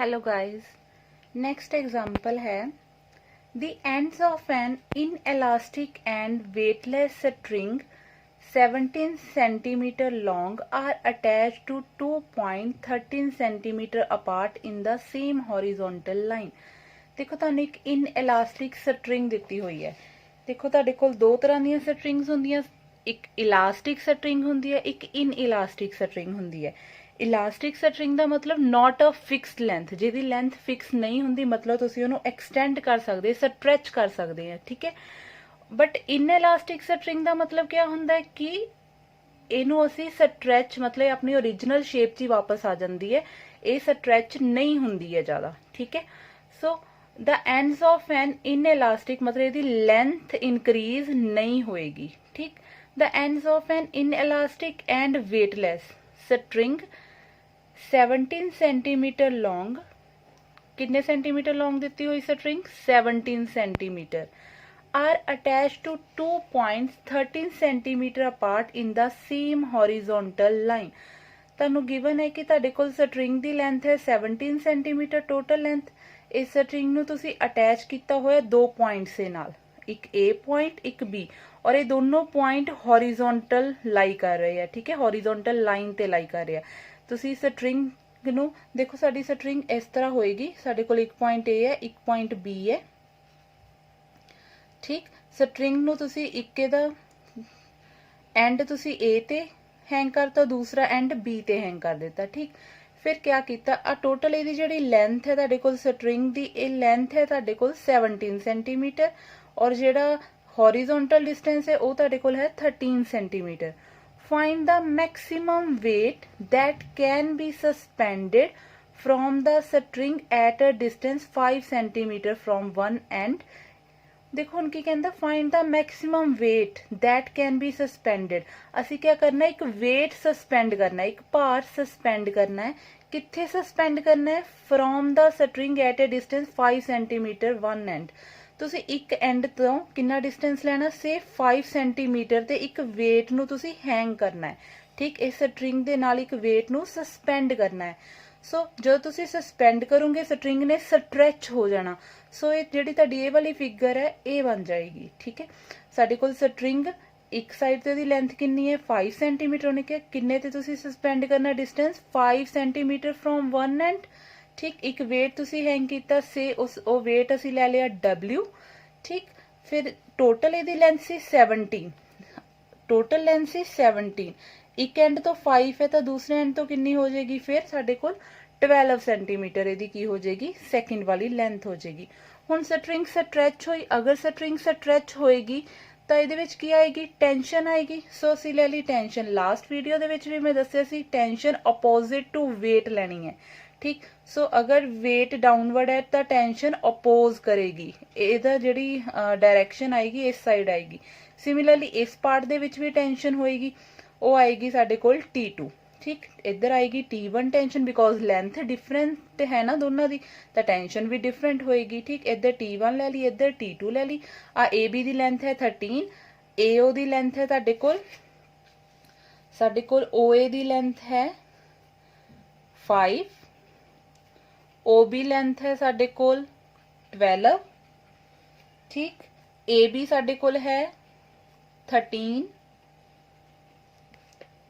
Hello guys, next example है the ends of an inelastic and weightless string 17 centimeter long are attached to 2.13 centimeter apart in the same horizontal line। देखो ਤੁਹਾਨੂੰ ਇੱਕ ਇਨਐਲਾਸਟਿਕ string ਦਿੱਤੀ ਹੋਈ ਹੈ। ਦੇਖੋ ਤੁਹਾਡੇ ਕੋਲ ਦੋ ਤਰ੍ਹਾਂ ਦੀਆਂ ਸਟਰਿੰਗਸ ਹੁੰਦੀਆਂ, ਇੱਕ ਇਲਾਸਟਿਕ ਸਟਰਿੰਗ ਹੁੰਦੀ ਹੈ, ਇੱਕ ਇਨਇਲਾਸਟਿਕ ਸਟਰਿੰਗ ਹੁੰਦੀ ਹੈ। ਇਲਾਸਟਿਕ ਸਟਰਿੰਗ ਦਾ ਮਤਲਬ ਨਾਟ ਅ ਫਿਕਸਡ ਲੈਂਥ, ਜਿਹਦੀ ਲੈਂਥ ਫਿਕਸ ਨਹੀਂ ਹੁੰਦੀ, ਮਤਲਬ ਤੁਸੀਂ ਉਹਨੂੰ ਐਕਸਟੈਂਡ ਕਰ ਸਕਦੇ, ਸਟ੍ਰੈਚ ਕਰ ਸਕਦੇ ਆ, ਠੀਕ ਹੈ। ਬਟ ਇਨਇਲਾਸਟਿਕ ਸਟਰਿੰਗ ਦਾ ਮਤਲਬ ਕੀ ਹੁੰਦਾ ਹੈ ਕਿ ਇਹਨੂੰ ਅਸੀਂ ਸਟ੍ਰੈਚ ਮਤਲਬ ਆਪਣੀ ਓਰੀਜਨਲ ਸ਼ੇਪ 'ਚ ਹੀ ਵਾਪਸ ਆ ਜਾਂਦੀ ਹੈ, ਇਹ ਸਟ੍ਰੈਚ ਨਹੀਂ ਹੁੰਦੀ ਹੈ ਜ਼ਿਆਦਾ, ਠੀਕ ਹੈ। So the ends of an inelastic मतलब यदि लेंथ इंक्रीज नहीं होएगी, ठीक। The ends of an inelastic and weightless string 17 centimetre long, कितने सेंटीमीटर लॉन्ग दी हुई string 17 centimetre, are attach to 2.13 centimetre apart in the same horizontal line. ਤੁਹਾਨੂੰ given ਹੈ ਕਿ ਤੁਹਾਡੇ ਕੋਲ ਸਟਰਿੰਗ ਦੀ ਲੈਂਥ ਹੈ 17 ਸੈਂਟੀਮੀਟਰ ਟੋਟਲ ਲੈਂਥ। ਇਸ ਸਟਰਿੰਗ ਨੂੰ ਤੁਸੀਂ ਅਟੈਚ ਕੀਤਾ ਹੋਇਆ ਦੋ ਪੁਆਇੰਟਸ ਦੇ ਨਾਲ, ਇੱਕ A ਪੁਆਇੰਟ ਇੱਕ B, ਔਰ ਇਹ ਦੋਨੋਂ ਪੁਆਇੰਟ ਹੌਰੀਜ਼ੋਂਟਲ ਲਾਈ ਕਰ ਰਹੇ ਆ, ਠੀਕ ਹੈ, ਹੌਰੀਜ਼ੋਂਟਲ ਲਾਈਨ ਤੇ ਲਾਈ ਕਰ ਰਿਹਾ। ਤੁਸੀਂ ਸਟਰਿੰਗ ਨੂੰ ਦੇਖੋ, ਸਾਡੀ ਸਟਰਿੰਗ ਇਸ ਤਰ੍ਹਾਂ ਹੋਏਗੀ, ਸਾਡੇ ਕੋਲ ਇੱਕ ਪੁਆਇੰਟ A ਹੈ, ਇੱਕ ਪੁਆਇੰਟ B ਹੈ, ਠੀਕ। ਸਟਰਿੰਗ ਨੂੰ ਤੁਸੀਂ ਇੱਕ ਇਹਦਾ ਐਂਡ ਤੁਸੀਂ A ਤੇ हैंग करता, दूसरा एंड B ते हैंग कर देता, ठीक। फिर क्या किया, टोटल इहदी जिहड़ी लेंथ है तुहाडे कोल स्ट्रिंग दी, ये लेंथ है तुहाडे कोल 17 सेंटीमीटर, और जिहड़ा हॉरिजोंटल डिस्टेंस है वो तुहाडे कोल है 13 centimetre. Find the maximum weight that can be suspended from the string at a distance 5 centimetre from one and. देखो ਹੁਣ ਕੀ ਕਹਿੰਦਾ, find the maximum weight that can be suspended. ਅਸੀਂ क्या करना है, एक वेट सस्पेंड करना है, एक भार सस्पेंड करना है। कित्थे सस्पेंड करना है, from the string at a distance 5 centimetre one end. ਤੁਸੀਂ ਇੱਕ ਐਂਡ ਤੋਂ ਕਿੰਨਾ ਡਿਸਟੈਂਸ ਲੈਣਾ, ਸੇ 5 ਸੈਂਟੀਮੀਟਰ ਤੇ ਇੱਕ weight ਨੂੰ ਤੁਸੀਂ ਹੈਂਗ ਕਰਨਾ ਹੈ, ਠੀਕ। ਇਸ ਸਟਰਿੰਗ ਦੇ ਨਾਲ ਇੱਕ weight ਨੂੰ ਸਸਪੈਂਡ ਕਰਨਾ ਹੈ। ਸੋ ਜਦੋਂ ਤੁਸੀਂ ਸਸਪੈਂਡ ਕਰੋਗੇ ਸਟਰਿੰਗ ਨੇ ਸਟ੍ਰੈਚ ਹੋ ਜਾਣਾ। ਸੋ ਇਹ ਜਿਹੜੀ ਤੁਹਾਡੀ ਇਹ ਵਾਲੀ ਫਿਗਰ ਹੈ ਇਹ ਬਣ ਜਾਏਗੀ, ਠੀਕ ਹੈ। ਸਾਡੇ ਕੋਲ ਸਟਰਿੰਗ ਇੱਕ ਸਾਈਡ ਤੇ ਉਹਦੀ ਲੈਂਥ ਕਿੰਨੀ ਹੈ 5 ਸੈਂਟੀਮੀਟਰ, ਉਹਨੇ ਕਿਹਾ ਕਿੰਨੇ ਤੇ ਤੁਸੀਂ ਸਸਪੈਂਡ ਕਰਨਾ distance 5 centimetre from one and, ਠੀਕ। ਇੱਕ weight ਤੁਸੀਂ ਹੈਂਗ ਕੀਤਾ, ਸੇ ਉਹ weight ਅਸੀਂ ਲੈ ਲਿਆ W, ਠੀਕ। ਫਿਰ ਟੋਟਲ ਇਹਦੀ ਲੈਂਥ ਸੀ 17, ਟੋਟਲ ਲੈਂਥ ਸੀ 17, ਇੱਕ ਐਂਡ ਤੋਂ 5 ਹੈ ਤਾਂ ਦੂਸਰੇ ਐਂਡ ਤੋਂ ਕਿੰਨੀ ਹੋ ਜਾਏਗੀ, ਫਿਰ ਸਾਡੇ ਕੋਲ 12 ਸੈਂਟੀਮੀਟਰ ਇਹਦੀ ਕੀ ਹੋ ਜਾਏਗੀ, ਸੈਕਿੰਡ ਵਾਲੀ ਲੈਂਥ ਹੋ ਜਾਏਗੀ। ਹੁਣ ਸਟਰਿੰਗ ਸਟ੍ਰੈਚ ਹੋਈ, ਅਗਰ ਸਟਰਿੰਗ ਸਟ੍ਰੈਚ ਹੋਏਗੀ ਤਾਂ ਇਹਦੇ ਵਿੱਚ ਕੀ ਆਏਗੀ, ਟੈਂਸ਼ਨ ਆਏਗੀ। ਸੋ ਅਸੀਂ ਲੈ ਲਈ ਟੈਂਸ਼ਨ। ਲਾਸਟ ਵੀਡੀਓ ਦੇ ਵਿੱਚ ਵੀ ਮੈਂ ਦੱਸਿਆ ਸੀ ਟੈਂਸ਼ਨ ਆਪੋਜ਼ਿਟ ਟੂ weight ਲੈਣੀ ਹੈ, ਠੀਕ। ਸੋ ਅਗਰ weight ਡਾਊਨਵਰਡ ਹੈ ਤਾਂ ਟੈਂਸ਼ਨ ਅਪੋਜ਼ ਕਰੇਗੀ, ਇਹਦਾ ਜਿਹੜੀ ਡਾਇਰੈਕਸ਼ਨ ਆਏਗੀ ਇਸ ਸਾਈਡ ਆਏਗੀ। ਸਿਮਿਲਰਲੀ ਇਸ ਪਾਰਟ ਦੇ ਵਿੱਚ ਵੀ ਟੈਂਸ਼ਨ ਹੋਏਗੀ, ਉਹ ਆਏਗੀ ਸਾਡੇ ਕੋਲ T2, ठीक। इधर आएगी T1 tension, because length different है ना दोनों दी, तो टेंशन भी डिफरेंट होएगी, ठीक। इधर T1 ले ली, इधर T2 ले ली। आ AB दी लेंथ है 13, AO दी लेंथ है साडे कोल OA दी लेंथ है 5, OB लेंथ है साडे कोल 12, ठीक। AB साडे कोल है 13,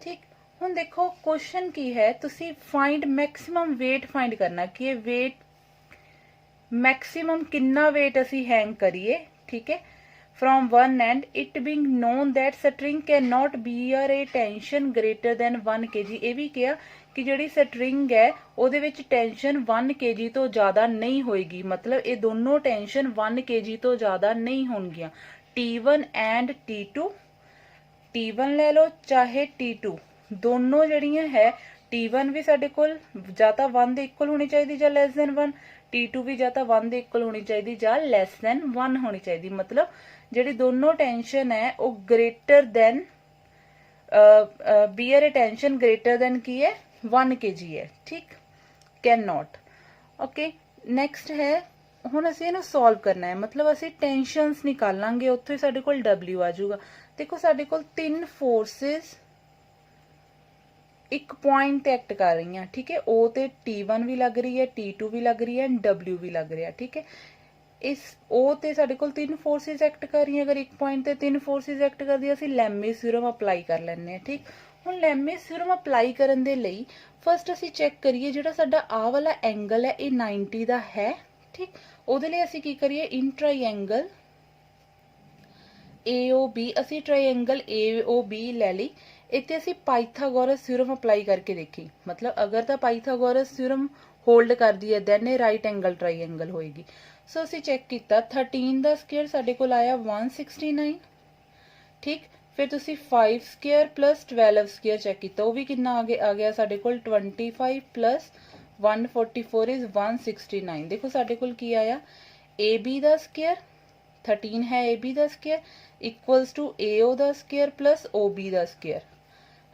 ठीक। ਹੁਣ ਦੇਖੋ क्वेश्चन की है, ਤੁਸੀਂ फाइंड मैक्सिमम वेट फाइंड करना कि ये वेट मैक्सिमम कितना वेट ਅਸੀਂ हैंग करिए, ठीक है, from one end it being known that string can not bear a tension greater than 1 kg। ਇਹ ਵੀ ਕਿਹਾ ਕਿ ਜਿਹੜੀ ਸਟਰਿੰਗ ਹੈ ਉਹਦੇ ਵਿੱਚ ਟੈਂਸ਼ਨ 1 kg ਤੋਂ ਜ਼ਿਆਦਾ ਨਹੀਂ ਹੋਏਗੀ, ਮਤਲਬ ਇਹ ਦੋਨੋਂ ਟੈਂਸ਼ਨ 1 kg ਤੋਂ ਜ਼ਿਆਦਾ ਨਹੀਂ ਹੋਣਗੀਆਂ। T1 ਐਂਡ T2, T1 ਲੈ ਲਓ ਚਾਹੇ T2, दोनों जड़ियां है T1 भी साडे कोल ਜਾਂ ਤਾਂ 1 ਦੇ ਇਕੁਅਲ ਹੋਣੀ ਚਾਹੀਦੀ ਜਾਂ ਲੈਸ ਦੈਨ 1, T2 ਵੀ ਜਾਂ ਤਾਂ 1 ਦੇ ਇਕੁਅਲ ਹੋਣੀ ਚਾਹੀਦੀ ਜਾਂ ਲੈਸ ਦੈਨ 1 ਹੋਣੀ ਚਾਹੀਦੀ। ਮਤਲਬ ਜਿਹੜੀ ਦੋਨੋਂ ਟੈਂਸ਼ਨ ਹੈ ਉਹ ਗ੍ਰੇਟਰ ਦੈਨ ਬੀਅਰ ਅ ਟੈਂਸ਼ਨ ਗ੍ਰੇਟਰ ਦੈਨ ਕੀ ਹੈ 1 kg ਹੈ, ਠੀਕ। Can ਨॉट, okay. ਨੈਕਸਟ ਹੈ, ਹੁਣ ਅਸੀਂ ਇਹਨੂੰ ਸੋਲਵ ਕਰਨਾ ਹੈ, ਮਤਲਬ ਅਸੀਂ ਟੈਂਸ਼ਨਸ ਨਿਕਾਲਾਂਗੇ, ਉੱਥੇ ਸਾਡੇ ਕੋਲ W ਆ ਜਾਊਗਾ। ਦੇਖੋ ਸਾਡੇ ਕੋਲ ਤਿੰਨ ਫੋਰਸਿਸ ਇੱਕ ਪੁਆਇੰਟ ਤੇ ਐਕਟ ਕਰ ਰਹੀ ਹਾਂ, ਠੀਕ ਹੈ। O ਤੇ T1 ਵੀ ਲੱਗ ਰਹੀ ਹੈ, T2 ਵੀ ਲੱਗ ਰਹੀ ਹੈ ਐਂਡ W ਵੀ ਲੱਗ ਰਿਹਾ, ਠੀਕ ਹੈ। ਇਸ O ਤੇ ਸਾਡੇ ਕੋਲ ਤਿੰਨ ਫੋਰਸਿਸ ਐਕਟ ਕਰ ਰਹੀਆਂ, ਅਗਰ ਇੱਕ ਪੁਆਇੰਟ ਤੇ ਤਿੰਨ ਫੋਰਸਿਸ ਐਕਟ ਕਰਦੀ ਅਸੀਂ ਲੈਮਿਸ ਥਿਊਰਮ ਅਪਲਾਈ ਕਰ ਲੈਂਦੇ ਹਾਂ, ਠੀਕ। ਹੁਣ ਲੈਮਿਸ ਥਿਊਰਮ ਅਪਲਾਈ ਕਰਨ ਦੇ ਲਈ ਫਸਟ ਅਸੀਂ ਚੈੱਕ ਕਰੀਏ ਜਿਹੜਾ ਸਾਡਾ ਆਹ ਵਾਲਾ ਐਂਗਲ ਹੈ ਇਹ 90 ਦਾ ਹੈ, ਠੀਕ। ਉਹਦੇ ਲਈ ਅਸੀਂ ਕੀ ਕਰੀਏ, ਇਨ ਟਰਾਈਐਂਗਲ AOB ਅਸੀਂ ਟਰਾਈਐਂਗਲ AOB ਲੈ ਲਈ। ਇੱਥੇ ਅਸੀਂ ਪਾਈਥਾਗੋਰਸ ਥਿਊਰਮ ਅਪਲਾਈ ਕਰਕੇ ਦੇਖੀ, ਮਤਲਬ ਅਗਰ ਤਾਂ ਪਾਈਥਾਗੋਰਸ ਥਿਊਰਮ ਹੋਲਡ ਕਰਦੀ ਹੈ ਦੈਨ ਇਹ ਰਾਈਟ ਐਂਗਲ ਟਰਾਈਐਂਗਲ ਹੋਏਗੀ। ਸੋ ਅਸੀਂ ਚੈੱਕ ਕੀਤਾ 13 ਦਾ ਸਕੁਅਰ ਸਾਡੇ ਕੋਲ ਆਇਆ 169, ਠੀਕ। ਫਿਰ ਤੁਸੀਂ 5 ਸਕੁਅਰ ਪਲਸ 12 ਸਕੁਅਰ ਚੈੱਕ ਕੀਤਾ, ਉਹ ਵੀ ਕਿੰਨਾ ਆ ਗਿਆ ਸਾਡੇ ਕੋਲ 25 ਪਲਸ 144 ਇਜ਼ 169। ਦੇਖੋ ਸਾਡੇ ਕੋਲ ਕੀ ਆਇਆ, AB ਦਾ ਸਕੁਅਰ 13 ਹੈ AB ਦਾ ਸਕੁਅਰ ਇਕੁਅਲਸ ਟੂ AO ਦਾ ਸਕੁਅਰ ਪਲਸ OB ਦਾ square,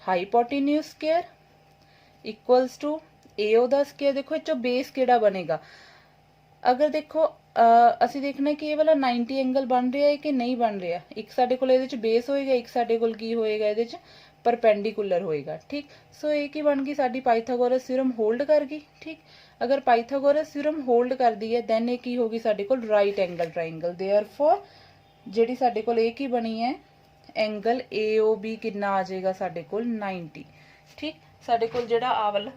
hypotenuse square equals to AO ਦਾ ਸਕੁਅਰ। ਦੇਖੋ ਇਹ ਚੋਂ ਬੇਸ ਕਿਹੜਾ ਬਣੇਗਾ, ਅਗਰ ਦੇਖੋ ਅਸੀਂ ਦੇਖਣਾ ਕਿ ਇਹ ਵਾਲਾ 90 ਐਂਗਲ ਬਣ ਰਿਹਾ ਹੈ ਕਿ ਨਹੀਂ ਬਣ ਰਿਹਾ। ਇੱਕ ਸਾਡੇ ਕੋਲ ਇਹਦੇ ਚ ਬੇਸ ਹੋਏਗਾ, ਇੱਕ ਸਾਡੇ ਕੋਲ ਕੀ ਹੋਏਗਾ ਇਹਦੇ ਚ ਪਰਪੈਂਡੀਕੂਲਰ ਹੋਏਗਾ, ਠੀਕ। ਸੋ ਇਹ ਕੀ ਬਣ ਗਈ ਸਾਡੀ ਪਾਈਥਾਗੋਰਸ ਥਿਊਰਮ ਹੋਲਡ ਕਰ ਗਈ, ਠੀਕ। ਅਗਰ ਪਾਈਥਾਗੋਰਸ ਥਿਊਰਮ ਹੋਲਡ ਕਰਦੀ ਹੈ ਦੈਨ ਇਹ ਕੀ ਹੋਗੀ ਸਾਡੇ ਕੋਲ ਰਾਈਟ ਐਂਗਲ ਟ੍ਰਾਇੰਗਲ। ਦੇਅਰਫੋਰ ਜਿਹੜੀ ਸਾਡੇ ਕੋਲ ਇਹ ਕੀ ਬਣੀ ਹੈ ਐਂਗਲ AOB ਕਿੰਨਾ ਆ ਜਾਏਗਾ ਸਾਡੇ ਕੋਲ 90, ਠੀਕ। ਸਾਡੇ ਕੋਲ ਜਿਹੜਾ ਆ ਵਾਲਾ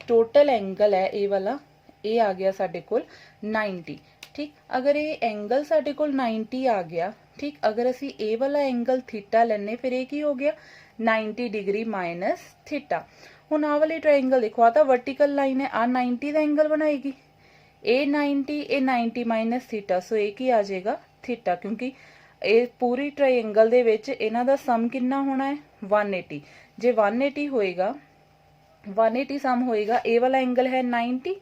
ਟੋਟਲ ਐਂਗਲ ਹੈ ਇਹ ਵਾਲਾ ਇਹ ਆ ਗਿਆ ਸਾਡੇ ਕੋਲ 90, ਠੀਕ। ਅਗਰ ਇਹ ਐਂਗਲ ਸਾਡੇ ਕੋਲ 90 ਆ ਗਿਆ, ਠੀਕ। ਅਗਰ ਅਸੀਂ ਇਹ ਵਾਲਾ ਐਂਗਲ ਥੀਟਾ ਲੈਨੇ ਫਿਰ ਇਹ ਕੀ ਹੋ ਗਿਆ 90 ਡਿਗਰੀ ਮਾਈਨਸ ਥੀਟਾ। ਹੁਣ ਆਹ ਵਾਲੀ ਟ੍ਰਾਇੰਗਲ ਦੇਖੋ, ਆ ਤਾਂ ਵਰਟੀਕਲ ਲਾਈਨ ਹੈ, ਆ 90 ਦਾ ਐਂਗਲ ਬਣਾਏਗੀ, ਇਹ 90 ਮਾਈਨਸ ਥੀਟਾ। ਸੋ ਇਹ ਕੀ ਆ ਜਾਏਗਾ ਥੀਟਾ, ਕਿਉਂਕਿ ਇਹ ਪੂਰੀ ਟ੍ਰਾਇੰਗਲ ਦੇ ਵਿੱਚ ਇਹਨਾਂ ਦਾ ਸਮ ਕਿੰਨਾ ਹੋਣਾ ਹੈ 180। ਜੇ 180 ਹੋਏਗਾ 180 ਸਮ ਹੋਏਗਾ, ਇਹ ਵਾਲਾ ਐਂਗਲ ਹੈ 90,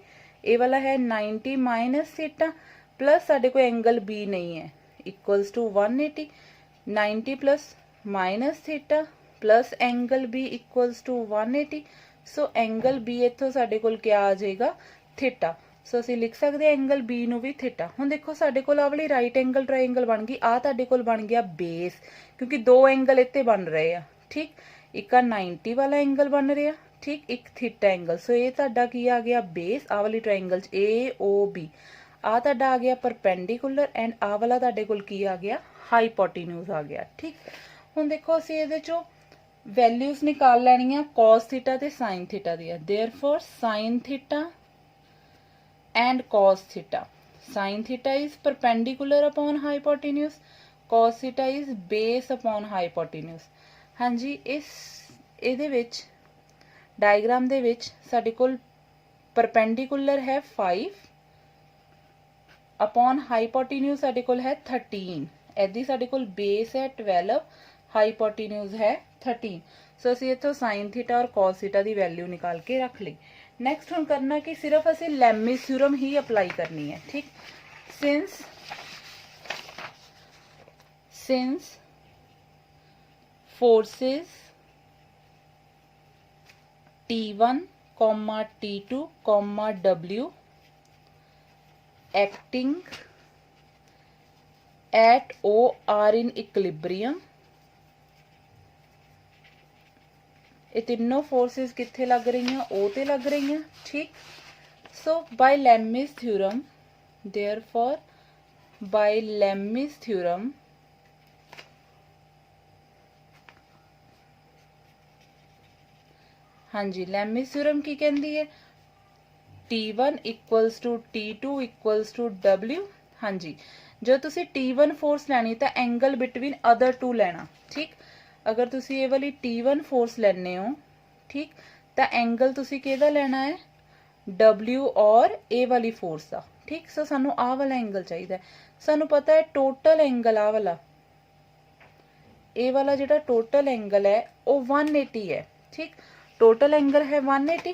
ਇਹ ਵਾਲਾ ਹੈ 90 ਮਾਈਨਸ ਥੀਟਾ ਪਲਸ ਸਾਡੇ ਕੋਲ ਐਂਗਲ B ਨਹੀਂ ਹੈ equals to 180, 90 plus minus theta plus angle B equals to 180। So angle B ਇੱਥੋਂ ਸਾਡੇ ਕੋਲ ਕਿਆ ਆ ਜਾਏਗਾ ਥੀਟਾ। ਸੋ ਅਸੀਂ ਲਿਖ ਸਕਦੇ ਹਾਂ ਐਂਗਲ B ਨੂੰ ਵੀ ਥੀਟਾ। ਹੁਣ ਦੇਖੋ ਸਾਡੇ ਕੋਲ ਆ ਵਾਲੀ ਰਾਈਟ ਐਂਗਲ ਟ੍ਰਾਇੰਗਲ ਬਣ ਗਈ, ਆ ਤੁਹਾਡੇ ਕੋਲ ਬਣ ਗਿਆ ਬੇਸ, ਕਿਉਂਕਿ ਦੋ ਐਂਗਲ ਇੱਥੇ ਬਣ ਰਹੇ ਆ, ਠੀਕ। ਇੱਕ ਆ 90 ਵਾਲਾ ਐਂਗਲ ਬਣ ਰਿਹਾ, ਠੀਕ, ਇੱਕ ਥੀਟਾ ਐਂਗਲ। ਸੋ ਇਹ ਤੁਹਾਡਾ ਕੀ ਆ ਗਿਆ ਬੇਸ, ਆ ਵਾਲੀ ਟ੍ਰਾਇੰਗਲ ਚ AOB। ਆ ਤੁਹਾਡਾ ਆ ਗਿਆ ਪਰਪੈਂਡੀਕੂਲਰ ਐਂਡ ਆ ਵਾਲਾ ਤੁਹਾਡੇ ਕੋਲ ਕੀ ਆ ਗਿਆ ਹਾਈਪੋਟੇਨਿਊਜ਼ ਆ ਗਿਆ, ਠੀਕ। ਹੁਣ ਦੇਖੋ ਅਸੀਂ ਇਹਦੇ ਚੋਂ ਵੈਲਿਊਜ਼ ਨਿਕਾਲ ਲੈਣੀਆਂ cos ਥੀਟਾ ਤੇ sin ਥੀਟਾ ਦੀਆਂ। ਦੇਅਰਫੋਰ sin theta and cos theta. Sin theta is perpendicular upon hypotenuse, cos theta is base upon hypotenuse। ਹਾਂਜੀ ਇਹਦੇ ਵਿੱਚ ਡਾਇਗਰਾਮ ਦੇ ਵਿੱਚ ਸਾਡੇ ਕੋਲ perpendicular ਹੈ 5 upon hypotenuse ਸਾਡੇ ਕੋਲ ਹੈ 13, ਇਹਦੀ ਸਾਡੇ ਕੋਲ base ਹੈ 12, hypotenuse ਹੈ 13। ਸੋ ਅਸੀਂ ਇੱਥੋਂ sin theta और cos theta ਦੀ ਵੈਲਿਊ ਨਿਕਾਲ ਕੇ ਰੱਖ ਲਈ। नेक्स्ट हम करना कि सिर्फ ਅਸੀਂ ਲੈਮਿਸ ਥਿਊਰਮ ਹੀ ਅਪਲਾਈ ਕਰਨੀ ਹੈ, ਠੀਕ। since forces T1, T2, W acting at O are in equilibrium, ਇਹ ਤਿੰਨੋਂ ਫੋਰਸਿਸ ਕਿੱਥੇ ਲੱਗ ਰਹੀਆਂ O ਤੇ ਲੱਗ ਰਹੀਆਂ, ਠੀਕ। So by Lami's theorem, therefore by Lami's theorem ਹਾਂਜੀ ਲੈਮਿਸ ਥਿਊਰਮ ਕੀ ਕਹਿੰਦੀ ਹੈ T1 equals to T2 equals to W। ਹਾਂਜੀ ਜੋ ਤੁਸੀਂ T1 ਫੋਰਸ ਲੈਣੀ ਤਾਂ ਐਂਗਲ ਬਿਟਵੀਨ ਅਦਰ ਟੂ ਲੈਣਾ, ਠੀਕ। ਅਗਰ ਤੁਸੀਂ ਇਹ ਵਾਲੀ T1 ਫੋਰਸ ਲੈਣੇ ਹੋ, ਠੀਕ, ਤਾਂ ਐਂਗਲ ਤੁਸੀਂ ਕਿਹਦਾ ਲੈਣਾ ਹੈ W ਔਰ ਇਹ ਵਾਲੀ ਫੋਰਸ ਦਾ, ਠੀਕ। ਸੋ ਸਾਨੂੰ ਆਹ ਵਾਲਾ ਐਂਗਲ ਚਾਹੀਦਾ, ਸਾਨੂੰ ਪਤਾ ਹੈ ਟੋਟਲ ਐਂਗਲ ਆ ਵਾਲਾ ਇਹ ਵਾਲਾ ਜਿਹੜਾ ਟੋਟਲ ਐਂਗਲ ਹੈ ਉਹ 180 ਹੈ, ਠੀਕ। ਟੋਟਲ ਐਂਗਲ ਹੈ 180,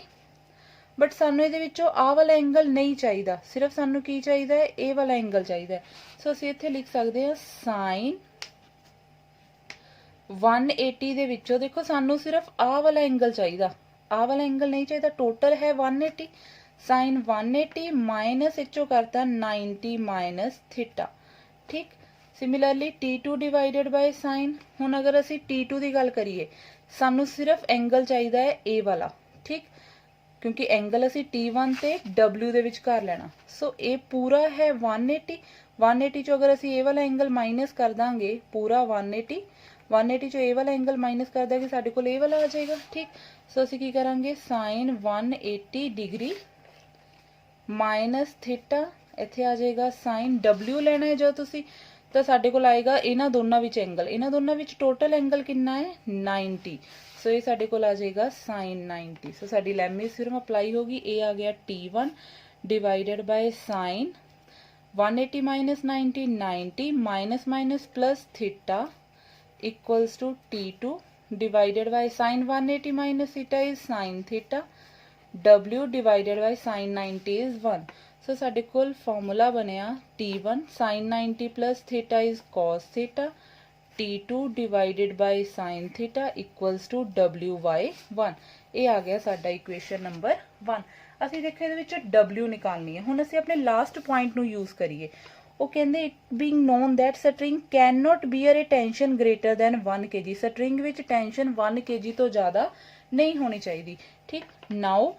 ਬਟ ਸਾਨੂੰ ਇਹਦੇ ਵਿੱਚੋਂ ਆਹ ਵਾਲਾ ਐਂਗਲ ਨਹੀਂ ਚਾਹੀਦਾ, ਸਿਰਫ ਸਾਨੂੰ ਕੀ ਚਾਹੀਦਾ ਹੈ ਇਹ ਵਾਲਾ ਐਂਗਲ ਚਾਹੀਦਾ ਹੈ। ਸੋ ਅਸੀਂ ਇੱਥੇ ਲਿਖ ਸਕਦੇ ਹਾਂ ਸਾਈਨ 180 ਦੇ ਵਿੱਚੋਂ ਦੇਖੋ ਸਾਨੂੰ ਸਿਰਫ ਆਹ ਵਾਲਾ ਐਂਗਲ ਚਾਹੀਦਾ, ਆਹ ਵਾਲਾ ਐਂਗਲ ਨਹੀਂ ਚਾਹੀਦਾ। ਟੋਟਲ ਹੈ 180, ਸਾਈਨ 180 ਮਾਈਨਸ ਇੱਚੋਂ ਕਰਤਾ 90 ਮਾਈਨਸ ਥੀਟਾ, ਠੀਕ। Similarly T2 divided by sine, ਹੁਣ ਅਗਰ ਅਸੀਂ T2 ਦੀ ਗੱਲ ਕਰੀਏ सानू सिर्फ एंगल चाहिए है ए वाला, ठीक, क्योंकि एंगल असी T1 ते W दे विचकार लेना। सो ए पूरा है 180, 180 चो अगर असी ए वाला एंगल माइनस कर देंगे पूरा 180, 180 चो ए वाला एंगल माइनस कर देंगे साडे कोल ए वाला आ जाएगा, ठीक। सो असी की करांगे साइन 180 डिग्री माइनस थीटा, इत्थे आ जाएगा साइन W लेना है जो तुसी, तो साडे कोल आएगा इन्हां दोनों विच एंगल, इन्हां दोनों विच टोटल एंगल कितना है 90। सो ये साडे कोल आ जाएगा साइन 90। सो साडी लेमस थ्योरम अप्लाई होगी, ए आ गया T1 divided by sine 180 minus 90 90 minus minus plus theta equals to T2 divided by sine 180 minus theta is sine theta, W divided by sine 90 is 1। So साडे कोल formula बनया T1 sine 90 plus theta is cos theta, T2 divided by sine theta equals to W by 1। ये आ गया साडा equation number 1। असीं देखो इहदे विच W निकालनी है। हुण असीं अपने लास्ट पॉइंट नूं यूज करिए। वो कहंदे it being known that string can not bear a tension greater than 1 kg। String विच टेंशन 1 kg तो ज़्यादा नहीं होनी चाहिए, ठीक। Now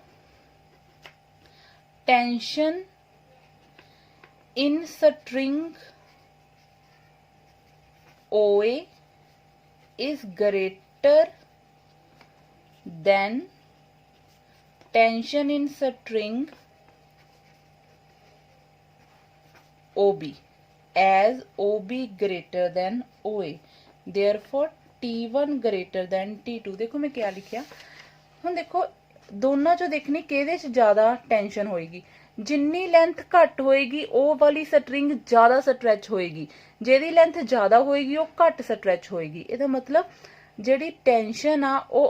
tension in string OA is greater than tension in string OB as OB greater than OA, therefore T1 greater than T2। देखो मैं क्या लिखिया, हुण देखो दोनों चो देखनी किहदे च ज़्यादा टेंशन होएगी, जिन्नी लेंथ घट होएगी ਉਹ वाली स्ट्रिंग ज़्यादा स्ट्रैच होएगी, जिहदी लेंथ ज़्यादा होएगी वो घट स्ट्रैच होएगी। ਇਹਦਾ मतलब ਜਿਹੜੀ टेंशन आ वो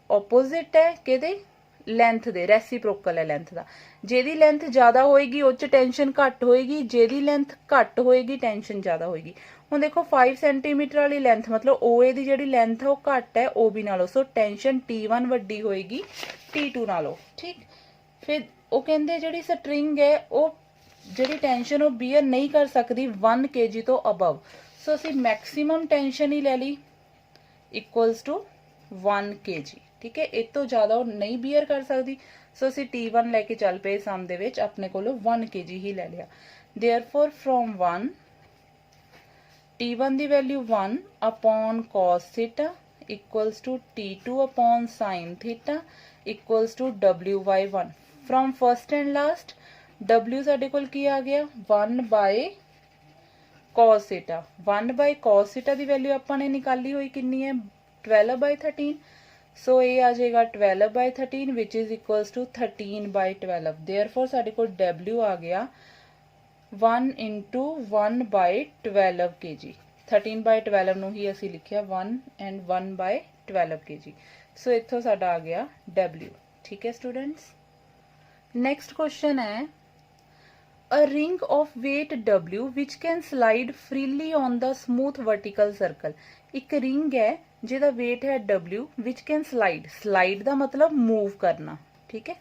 ओपोजिट है किहदे लेंथ दे, रेसिप्रोकल है लेंथ दा। जिहदी लेंथ ज़्यादा होएगी उस च टेंशन घट होएगी, जिहदी लेंथ घट होएगी टेंशन ज़्यादा होएगी। हुण देखो 5 सेंटीमीटर वाली लेंथ मतलब OA दी जिहड़ी लेंथ है वो घट है OB नालों, सो टेंशन T1 वड्डी होएगी T2 नालों, ठीक। फिर वो कहते जी स्ट्रिंग है वो जी टेंशन वो बीयर नहीं कर सकती 1 kg तो अबव। सो असी मैक्सीमम टेंशन ही ले ली इक्वल्स टू 1 kg, ठीक है। इस तो ज़्यादा वो नहीं बीयर कर सकती। सो असी T1 लैके चल पे सम दे विच अपने कोलों 1 kg ही ले लिया। देयरफॉर फ्रॉम 1 T1 दी value 1 upon cos theta equals to T2 upon sine theta equals to W by 1। From first and last W साडे कोल की आ गया 1 by cos theta, 1 by cos theta दी वैल्यू आपां ने निकाली हुई कितनी है 12 बाय 13। सो ये आ जाएगा 12 by 13 which is equals to 13 by 12। Therefore साडे कोल W आ गया 1 इंटू 1 बाय 12 kg। 13 बाय 12 नूं ही असी लिखिया 1 एंड 1 बाय 12 kg। सो इत्थों साडा आ गया W, ठीक है स्टूडेंट्स। नेक्स्ट क्वेश्चन है a ring of weight W which can slide freely on the smooth vertical circle। एक रिंग है जिहदा वेट है W which can slide, slide दा मतलब मूव करना, ठीक है।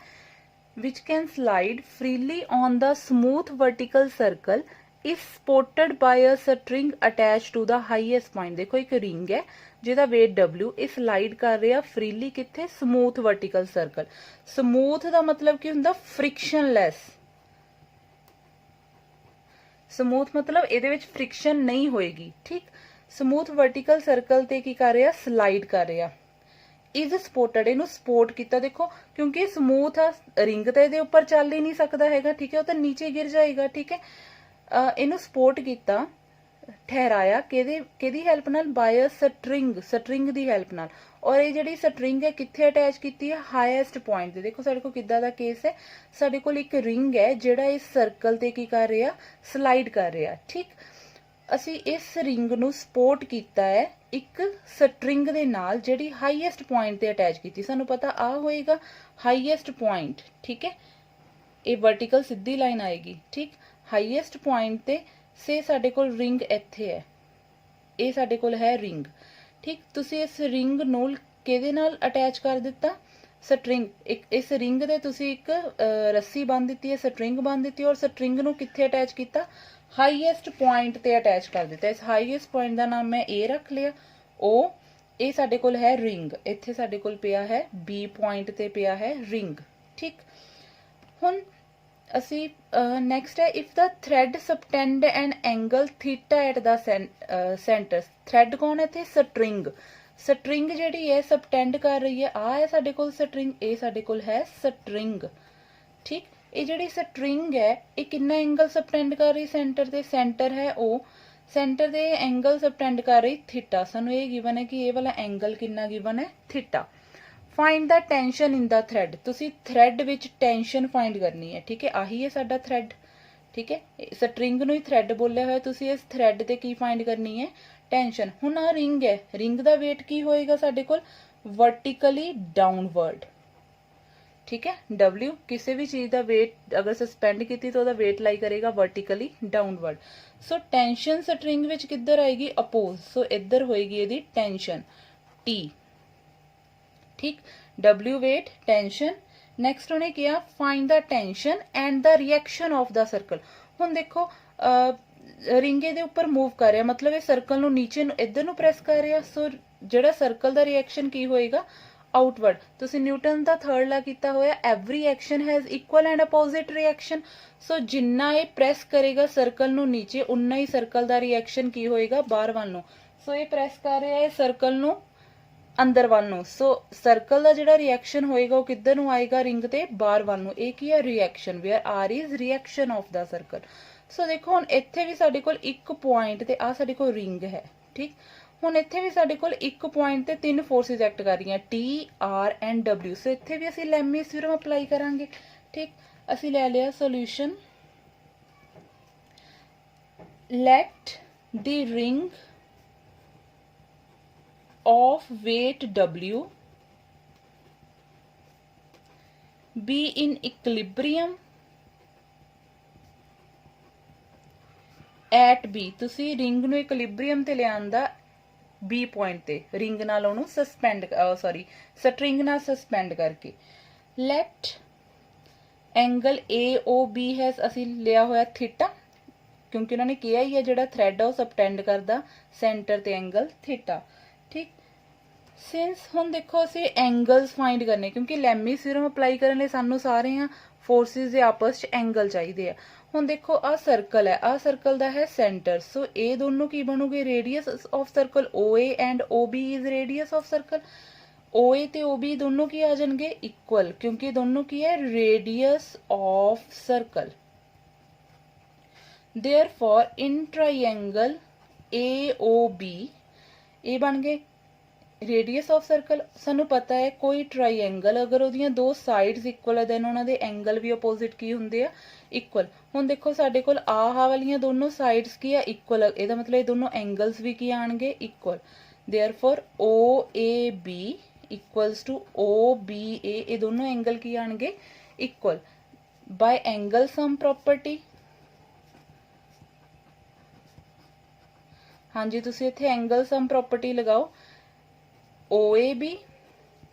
which can slide freely on the smooth vertical circle is supported by a string attached to the highest point। देखो एक रिंग है जिहदा वेट W ਇਹ स्लाइड कर रहा फ्रीली किथे स्मूथ वर्टिकल सर्कल। स्मूथ दा मतलब की हुंदा फ्रिक्शनलैस, स्मूथ मतलब ਇਹਦੇ ਵਿੱਚ फ्रिक्शन नहीं होएगी, ठीक। स्मूथ वर्टिकल सर्कल ते की कर रहा स्लाइड कर रहा इज सपोर्टेड, इनू सपोर्ट किया। देखो क्योंकि स्मूथ आ रिंग तो ये उपर चल ही नहीं सकता है, ठीक है, वो तो नीचे गिर जाएगा, ठीक है। इनू सपोर्ट किया ठहराया किहदी हेल्प नाल बाय स्ट्रिंग, स्ट्रिंग दी हेल्प नाल। और ये जिहड़ी स्ट्रिंग है कित्थे अटैच की है हाईएस्ट पॉइंट ते। देखो साडे कोल किद्दां दा केस है, साडे कोल एक रिंग है जिहड़ा इस सर्कल ते की कर रहा स्लाइड कर रहा, ठीक। असी इस रिंग नू सपोर्ट किया है एक स्ट्रिंग दे नाल जिहड़ी हाईएस्ट पॉइंट ते अटैच की। सानू पता आ होएगा हाईएस्ट पॉइंट, ठीक है। ये वर्टिकल सीधी लाइन आएगी, ठीक। हाईएस्ट पॉइंट ते से साडे कोल रिंग इत्थे है, ये साडे कोल है रिंग, ठीक। तुसी इस रिंग नू किहदे नाल अटैच कर दिता स्ट्रिंग, एक इस रिंग दे तुसी एक रस्सी बन दी है, स्ट्रिंग बन दी और स्ट्रिंग नू कित्थे अटैच किया हाईएस्ट पॉइंट ते अटैच कर दिता। इस हाईएस्ट पॉइंट का नाम मैं ए रख लिया, ओ ਇਹ ਸਾਡੇ ਕੋਲ ਹੈ ਰਿੰਗ, ਇੱਥੇ ਸਾਡੇ ਕੋਲ ਪਿਆ ਹੈ B ਪੁਆਇੰਟ ਤੇ ਪਿਆ ਹੈ ਰਿੰਗ। ਠੀਕ, ਹੁਣ ਅਸੀਂ ਨੈਕਸਟ ਹੈ if the thread subtend an angle theta at the centre. Thread ਕੌਣ ਹੈ ਇੱਥੇ? ਸਟਰਿੰਗ। ਸਟਰਿੰਗ ਜਿਹੜੀ ਹੈ ਸਬਟੈਂਡ ਕਰ ਰਹੀ ਹੈ, ਆ ਹੈ ਸਾਡੇ ਕੋਲ ਸਟਰਿੰਗ, ਇਹ ਸਾਡੇ ਕੋਲ ਹੈ ਸਟਰਿੰਗ। ਠੀਕ, ਇਹ ਜਿਹੜੀ ਸਟਰਿੰਗ ਹੈ ਇਹ ਕਿੰਨਾ ਐਂਗਲ ਸਬਟੈਂਡ ਕਰ ਰਹੀ ਸੈਂਟਰ ਤੇ? ਸੈਂਟਰ ਹੈ O, ਸੈਂਟਰ ਦੇ ਐਂਗਲ ਸਬਟੈਂਡ ਕਰ ਰਹੀ ਥੀਟਾ। ਸਾਨੂੰ ਇਹ ਗਿਵਨ ਹੈ ਕਿ ਇਹ ਵਾਲਾ ਐਂਗਲ ਕਿੰਨਾ ਗਿਵਨ ਹੈ? ਥੀਟਾ। ਫਾਈਂਡ ਦਾ ਟੈਂਸ਼ਨ ਇਨ ਦਾ ਥ੍ਰੈਡ। ਤੁਸੀਂ ਥ੍ਰੈਡ ਵਿੱਚ ਟੈਂਸ਼ਨ ਫਾਈਂਡ ਕਰਨੀ ਹੈ। ਠੀਕ ਹੈ, ਆਹੀ ਹੈ ਸਾਡਾ ਥ੍ਰੈਡ। ਠੀਕ ਹੈ, ਸਟਰਿੰਗ ਨੂੰ ਹੀ ਥ੍ਰੈਡ ਬੋਲਿਆ ਹੋਇਆ, ਤੁਸੀਂ ਇਸ ਥ੍ਰੈਡ ਤੇ ਕੀ ਫਾਈਂਡ ਕਰਨੀ ਹੈ? ਟੈਂਸ਼ਨ। ਹੁਣ ਆ ਰਿੰਗ ਹੈ, ਰਿੰਗ ਦਾ weight ਕੀ ਹੋਏਗਾ ਸਾਡੇ ਕੋਲ? Vertically downward. ਠੀਕ ਹੈ, W ਕਿਸੇ ਵੀ ਚੀਜ਼ ਦਾ weight ਅਗਰ ਸਸਪੈਂਡ ਕੀਤੀ ਤਾਂ ਉਹਦਾ weight ਲਾਈ ਕਰੇਗਾ ਵਰਟੀਕਲੀ ਡਾਊਨਵਰਡ। ਸੋ ਟੈਂਸ਼ਨ ਸਟਰਿੰਗ ਵਿੱਚ ਕਿੱਧਰ ਆਏਗੀ? ਅਪੋਜ਼। ਸੋ ਇੱਧਰ ਹੋਏਗੀ ਇਹਦੀ ਟੈਂਸ਼ਨ T। ਠੀਕ, W weight ਟੈਂਸ਼ਨ। ਨੈਕਸਟ ਉਹਨੇ ਕਿਹਾ find the tension and the reaction of the circle. ਹੁਣ ਦੇਖੋ ਰਿੰਗੇ ਦੇ ਉੱਪਰ ਮੂਵ ਕਰ ਰਿਹਾ, ਮਤਲਬ ਇਹ ਸਰਕਲ ਨੂੰ ਨੀਚੇ ਨੂੰ ਇੱਧਰ ਨੂੰ ਪ੍ਰੈਸ ਕਰ ਰਿਹਾ। ਸੋ ਜਿਹੜਾ ਸਰਕਲ ਦਾ ਰਿਐਕਸ਼ਨ ਕੀ ਹੋਏਗਾ? ਆਊਟਵਰਡ। ਤੁਸੀਂ ਨਿਊਟਨ ਦਾ ਥਰਡ ਲਾ ਕੀਤਾ ਹੋਇਆ, every action has equal and opposite reaction. So ਜਿੰਨਾ ਇਹ ਪ੍ਰੈਸ ਕਰੇਗਾ ਸਰਕਲ ਨੂੰ ਨੀਚੇ, ਉਨਾ ਹੀ ਸਰਕਲ ਦਾ ਰਿਐਕਸ਼ਨ ਕੀ ਹੋਏਗਾ? ਬਾਹਰ ਵੱਲ ਨੂੰ। ਸੋ ਇਹ ਪ੍ਰੈਸ ਕਰ ਰਿਹਾ ਹੈ ਸਰਕਲ ਨੂੰ ਅੰਦਰ ਵੱਲ ਨੂੰ। ਸੋ ਸਰਕਲ ਦਾ ਜਿਹੜਾ ਰਿਐਕਸ਼ਨ ਹੋਏਗਾ ਉਹ ਕਿੱਧਰ ਨੂੰ ਆਏਗਾ? ਰਿੰਗ ਤੇ ਬਾਹਰ ਵੱਲ ਨੂੰ। ਇਹ ਕੀ ਹੈ? Reaction, where R is reaction of the circle. So ਦੇਖੋ ਹੁਣ ਇੱਥੇ ਵੀ ਸਾਡੇ ਕੋਲ ਇੱਕ ਪੁਆਇੰਟ ਤੇ ਆ ਸਾਡੇ ਕੋਲ ਰਿੰਗ ਹੈ। ਠੀਕ, ਹੁਣ ਇੱਥੇ ਵੀ ਸਾਡੇ ਕੋਲ ਇੱਕ ਪੁਆਇੰਟ ਤੇ ਤਿੰਨ ਫੋਰਸਿਸ ਐਕਟ ਕਰ ਰਹੀਆਂ, T, R ਐਂਡ W। ਸੋ ਇੱਥੇ ਵੀ ਅਸੀਂ ਲੈਮੀਸ ਥਿਊਰਮ ਅਪਲਾਈ ਕਰਾਂਗੇ। ਠੀਕ, ਅਸੀਂ ਲੈ ਲਿਆ solution. Light the ring of weight W be in equilibrium at B। ਤੁਸੀਂ ਰਿੰਗ ਨੂੰ ਇਕੁਲਿਬਰੀਅਮ ਤੇ ਲਿਆਂਦਾ B ਪੁਆਇੰਟ ਤੇ, ਰਿੰਗ ਨਾਲ ਉਹਨੂੰ ਸਸਪੈਂਡ ਸਟਰਿੰਗ ਨਾਲ ਸਸਪੈਂਡ ਕਰਕੇ। ਲੈਟ ਐਂਗਲ AOB ਹੈ, ਅਸੀਂ ਲਿਆ ਹੋਇਆ ਥੀਟਾ, ਕਿਉਂਕਿ ਉਹਨਾਂ ਨੇ ਕਿਹਾ ਹੀ ਹੈ ਜਿਹੜਾ ਥ੍ਰੈਡ ਆ ਉਹ ਸਬਟੈਂਡ ਕਰਦਾ ਸੈਂਟਰ ਤੇ ਐਂਗਲ ਥੀਟਾ। ਠੀਕ, ਸਿੰਸ ਹੁਣ ਦੇਖੋ ਅਸੀਂ ਐਂਗਲਸ ਫਾਈਂਡ ਕਰਨੇ, ਕਿਉਂਕਿ ਲੈਮੀਸ ਥਿਊਰਮ ਅਪਲਾਈ ਕਰਨ ਲਈ ਸਾਨੂੰ ਸਾਰਿਆਂ ਫੋਰਸਿਸ ਦੇ ਆਪਸ ਚ ਐਂਗਲ ਚਾਹੀਦੇ ਆ। ਹੁਣ ਦੇਖੋ ਆ ਸਰਕਲ ਹੈ, ਆ ਸਰਕਲ ਦਾ ਹੈ ਸੈਂਟਰ। ਸੋ ਇਹ ਦੋਨੋਂ ਕੀ ਬਣੂਗੇ? Radius of circle. OA and OB is radius of circle. OA ਤੇ OB ਦੋਨੋਂ ਕੀ ਆ ਜਾਣਗੇ? ਇਕੁਅਲ, ਕਿਉਂਕਿ ਦੋਨੋਂ ਕੀ ਹੈ? Radius of circle. Therefore in triangle AOB ਇਹ ਬਣ ਗਏ ਰੇਡੀਅਸ ਆਫ ਸਰਕਲ। ਸਾਨੂੰ ਪਤਾ ਹੈ ਕੋਈ ਟਰਾਈਐਂਗਲ ਅਗਰ ਉਹਦੀਆਂ ਦੋ ਸਾਈਡਸ ਇਕੁਅਲ ਹੈ ਦੈਨ ਉਹਨਾਂ ਦੇ ਐਂਗਲ ਵੀ ਆਪੋਜ਼ਿਟ ਕੀ ਹੁੰਦੇ ਆ? ਇਕੁਅਲ। ਹੁਣ ਦੇਖੋ ਸਾਡੇ ਕੋਲ ਆਹ ਵਾਲੀਆਂ ਦੋਨੋਂ ਸਾਈਡਸ ਕੀ ਆ? ਇਕੁਅਲ। ਇਹਦਾ ਮਤਲਬ ਇਹ ਦੋਨੋਂ ਐਂਗਲਸ ਵੀ ਕੀ ਆਣਗੇ? Equal. Therefore OAB equals to OBA, ਇਹ ਦੋਨੋਂ ਐਂਗਲ ਕੀ ਆਣਗੇ? Equal. By angle sum property. ਹਾਂਜੀ, ਤੁਸੀਂ ਇੱਥੇ ਐਂਗਲ ਸਮ ਪ੍ਰੋਪਰਟੀ ਲਗਾਓ। OAB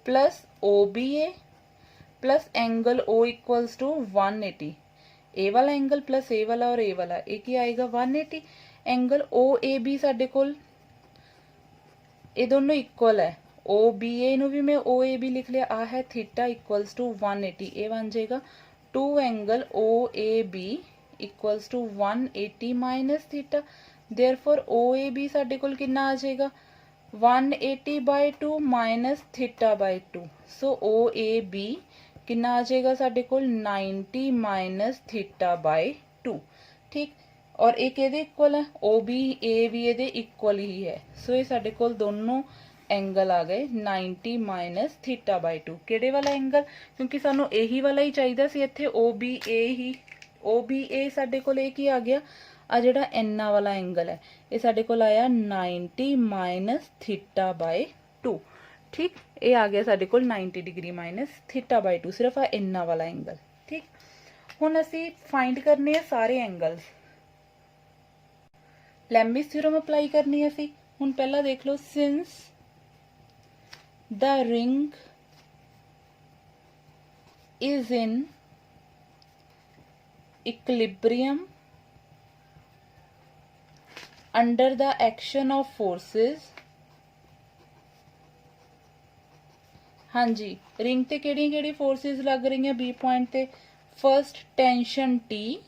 plus OBA plus angle O equals to 180। ਇਹ ਵਾਲਾ ਐਂਗਲ ਪਲਸ ਇਹ ਵਾਲਾ ਔਰ ਇਹ ਵਾਲਾ, ਇਹ ਕੀ ਆਏਗਾ? 180। ਐਂਗਲ OAB ਸਾਡੇ ਕੋਲ ਇਹ ਦੋਨੋਂ ਇਕੁਅਲ ਹੈ। OBA ਨੂੰ ਵੀ ਮੈਂ OAB ਲਿਖ ਲਿਆ, ਆ ਹੈ ਥੀਟਾ ਇਕੁਅਲਸ ਟੂ 180। ਇਹ ਬਣ ਜਾਏਗਾ 2 angle OAB equals to 180 minus theta. Therefore OAB ਸਾਡੇ ਕੋਲ ਕਿੰਨਾ ਆ ਜਾਏਗਾ? 180 by 2 minus theta by 2। So OAB ਕਿੰਨਾ ਆ ਜਾਏਗਾ ਸਾਡੇ ਕੋਲ? 90 ਮਾਈਨਸ ਥੀਟਾ ਬਾਈ 2। ਠੀਕ, ਔਰ ਇਹ ਕਿਹਦੇ ਇਕੁਅਲ ਹੈ? OBA ਵੀ ਇਹਦੇ ਇਕੁਅਲ ਹੀ ਹੈ। ਸੋ ਇਹ ਸਾਡੇ ਕੋਲ ਦੋਨੋਂ ਐਂਗਲ ਆ ਗਏ 90 ਮਾਈਨਸ ਥੀਟਾ ਬਾਈ 2। ਕਿਹੜੇ ਵਾਲਾ ਐਂਗਲ? ਕਿਉਂਕਿ ਸਾਨੂੰ ਇਹੀ ਵਾਲਾ ਹੀ ਚਾਹੀਦਾ ਸੀ, ਇੱਥੇ OBA ਹੀ। OBA ਸਾਡੇ ਕੋਲ ਇਹ ਕੀ ਆ ਗਿਆ? ਆ ਜਿਹੜਾ ਇੰਨਾ ਵਾਲਾ ਐਂਗਲ ਹੈ ਇਹ ਸਾਡੇ ਕੋਲ ਆਇਆ 90 ਮਾਈਨਸ ਥੀਟਾ ਬਾਈ 2। ਠੀਕ, ਇਹ ਆ ਗਿਆ ਸਾਡੇ ਕੋਲ 90 ਡਿਗਰੀ ਮਾਈਨਸ ਥੀਟਾ ਬਾਈ 2, ਸਿਰਫ ਆ ਇੰਨਾ ਵਾਲਾ ਐਂਗਲ। ਠੀਕ, ਹੁਣ ਅਸੀਂ ਫਾਈਂਡ ਕਰਨੇ ਆ ਸਾਰੇ ਐਂਗਲਸ। ਲੈਮੀਸ ਥਿਊਰਮ ਅਪਲਾਈ ਕਰਨੀ ਹੈ ਅਸੀਂ। ਹੁਣ ਪਹਿਲਾਂ ਦੇਖ ਲਓ, since the ring is in equilibrium under the action of forces हाँ जी, रिंग ते किहड़ी फोर्सिस लग रही हैं बी पॉइंट ते? फर्स्ट टेंशन टी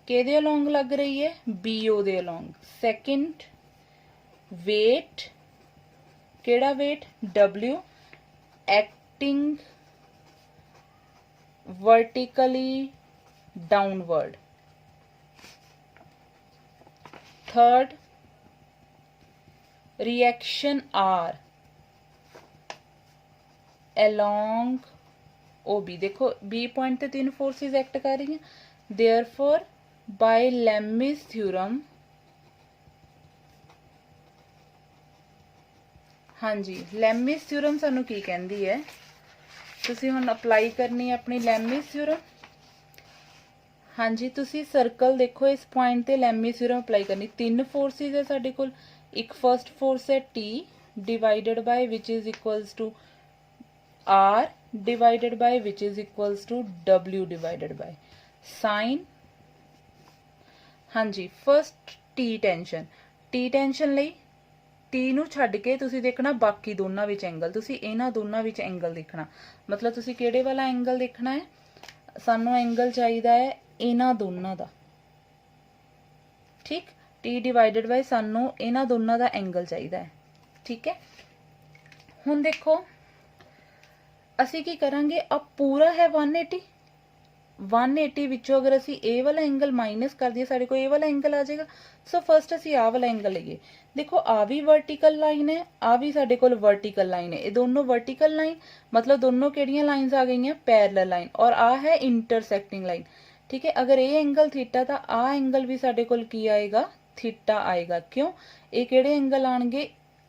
किहदे अलोंग लग रही है? बीओ दे अलोंग। सैकेंड वेट, किहड़ा weight? W, acting vertically downward. Third reaction are along OB। देखो बी पॉइंट ते 3 फोर्सेस एक्ट कर रही हैं। देयरफॉर बाय लेमिस थ्योरम, हाँ जी, लेमिस थ्योरम सानू की कहंदी है? तुसी हुण अप्लाई करनी है अपनी लेमिस थ्योरम। हाँ जी, तुसी सर्कल देखो इस पॉइंट ते लेमिस थ्योरम अप्लाई करनी। 3 फोर्सेस है साडे कोल। एक फर्स्ट फोर्स है T divided by which is equals to R divided by which is equals to W divided by sin। हाँ जी, फर्स्ट टी टेंशन ਲਈ टी ਨੂੰ ਛੱਡ ਕੇ ਤੁਸੀਂ ਦੇਖਣਾ ਬਾਕੀ ਦੋਨਾਂ ਵਿੱਚ ਐਂਗਲ। ਤੁਸੀਂ ਇਹਨਾਂ ਦੋਨਾਂ ਵਿੱਚ ਐਂਗਲ ਦੇਖਣਾ, ਮਤਲਬ ਤੁਸੀਂ ਕਿਹੜੇ ਵਾਲਾ ਐਂਗਲ ਦੇਖਣਾ ਹੈ? ਸਾਨੂੰ ਐਂਗਲ ਚਾਹੀਦਾ ਹੈ ਇਹਨਾਂ ਦੋਨਾਂ ਦਾ, ਠੀਕ। टी डिवाइडेड बाय ਸਾਨੂੰ ਇਹਨਾਂ ਦੋਨਾਂ ਦਾ ਐਂਗਲ ਚਾਹੀਦਾ ਹੈ, ਠੀਕ ਹੈ। ਹੁਣ ਦੇਖੋ ਅਸੀਂ ਕੀ ਕਰਾਂਗੇ, ਆ ਪੂਰਾ ਹੈ 180 ਵਿੱਚੋਂ अगर ਅਸੀਂ ਇਹ ਵਾਲਾ एंगल माइनस कर दिए ਸਾਡੇ ਕੋਲ ਇਹ ਵਾਲਾ एंगल आ जाएगा। सो फर्स्ट ਅਸੀਂ ਆ ਵਾਲਾ एंगल ਲਈਏ। देखो आ भी वर्टिकल लाइन है, आ भी ਸਾਡੇ ਕੋਲ वर्टिकल लाइन है। ये दोनों वर्टिकल लाइन मतलब दोनों ਕਿਹੜੀਆਂ लाइन्स आ गई हैं? Parallel line. और आ है इंटरसेक्टिंग लाइन, ठीक है। अगर ये एंगल थीटा ਤਾਂ आ एंगल भी ਸਾਡੇ ਕੋਲ ਕੀ आएगा? थीटा आएगा। क्यों? ये ਕਿਹੜੇ एंगल आएंगे?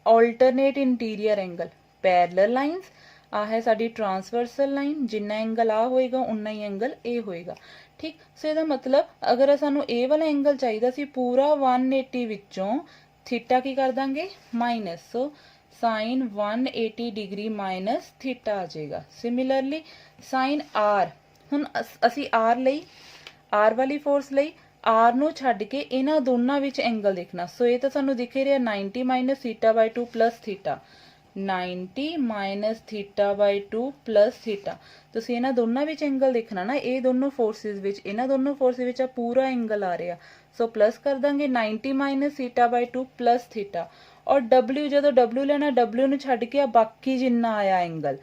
Alternate interior angle. Parallel lines आ है साडी ट्रांसवर्सल लाइन, जिन्ना एंगल आ होएगा उन्ना ही एंगल ए होएगा, ठीक। सो इसदा मतलब अगर सानू ए वाला एंगल चाहिदा सी पूरा 180 विचों थीटा की कर दांगे minus. So sine 180 degree minus theta आ जाएगा। सिमिलरली साइन आर, हुण असी आर लई, आर वाली फोर्स लई आर नू छड्ड के इन्हां दोनां विच एंगल देखना। सो ये तो सानू दिख ही रहा 90 minus theta by 2 plus theta, 90 minus theta by 2 plus theta. तुसीं इन्हां दोनों विच एंगल देखना ना, ये दोनों फोर्सिस विच, इन्हां दोनों फोर्सिस विच पूरा एंगल आ रहा। सो प्लस कर देंगे 90 minus theta by 2 plus theta. और W जो W लेना, W नूं छड्ड के बाकी जिन्ना आया एंगल,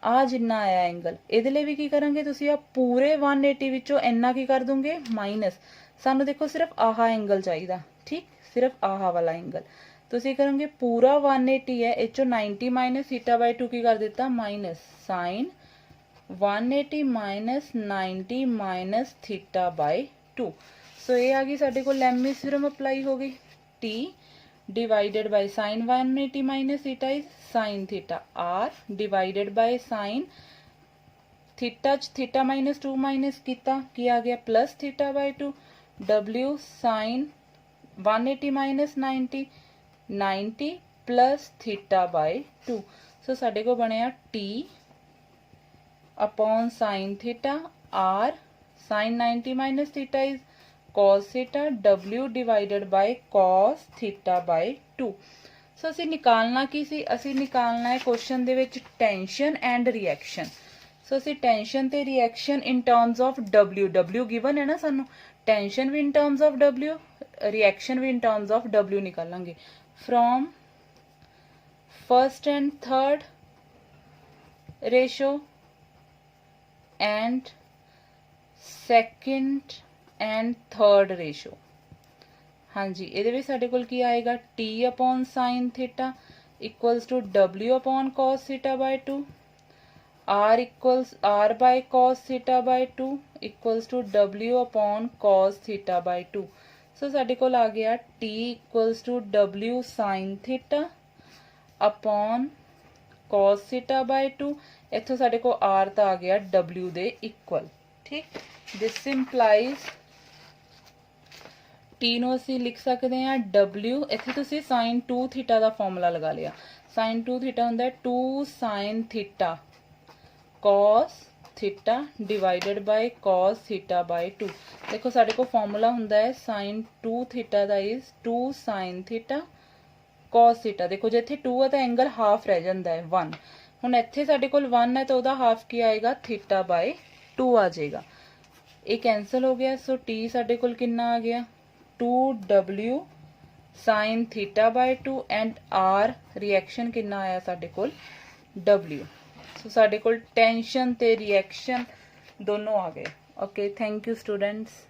आ जिन्ना आया एंगल, इहदे लई भी की करांगे तुसीं आ पूरे 180 विचों इन्ना की कर दोगे माइनस। सानू देखो सिर्फ आहा एंगल चाहिदा, ठीक, सिर्फ आहा वाला एंगल। तुसीं करोगे पूरा 180 है, इस चों 90 माइनस थीटा बाय 2 की कर दिता minus sine 180 minus 90 minus theta by 2। So ये आ गई साडे कोल लेमिस थ्योरम अप्लाई हो गई। T divided by sine 180 minus theta is sine theta, R divided by sine theta theta minus 2 माइनस किया की आ गया plus theta by 2, W sine 180 minus 90 plus theta by 2। So साडे को बनया T upon sine theta, R sine 90 minus theta is cos theta, w divided by cos theta by 2। So असी निकालना की सी? असी निकालना है क्वेश्चन दे विच टेंशन एंड रिएक्शन। सो असी टेंशन ते reaction in terms of w given है ना सानू, टेंशन भी in terms of w, reaction भी इन टर्म्स ऑफ w निकालेंगे from first and third ratio and second and third ratio. हाँ जी, ये साडे कोल की आएगा T upon sine theta equals to w upon cos theta by 2, r equals r by cos theta by 2 equals to w upon cos theta by 2। So साडे कोल आ गया t equals to w sine theta upon cos theta by 2। इत्थों साडे को r तो आ गया w दे इक्वल, ठीक। दिस इंप्लाइज टी नूं असीं लिख सकते हैं W, इत्थे तुसीं साइन 2 थीटा का फॉर्मूला लगा लिया। साइन 2 थीटा हुंदा है 2 sine theta cos theta divided by cos theta by 2। देखो साडे को फॉर्मूला हुंदा है साइन 2 थीटा का is 2 sine theta cos theta. देखो जे इत्थे 2 है तो एंगल हाफ रह जाता है 1। हुण इत्थे साडे कोल 1 है तो उहदा हाफ की आएगा थीटा बाय 2 आ जाएगा। ये कैंसल हो गया। सो t साडे कोल कितना आ गया 2w sin theta by 2 and r reaction कितना आया साडे कोल w। सो साडे कोल टेंशन ते रिएक्शन दोनों आ गए। Okay thank you students.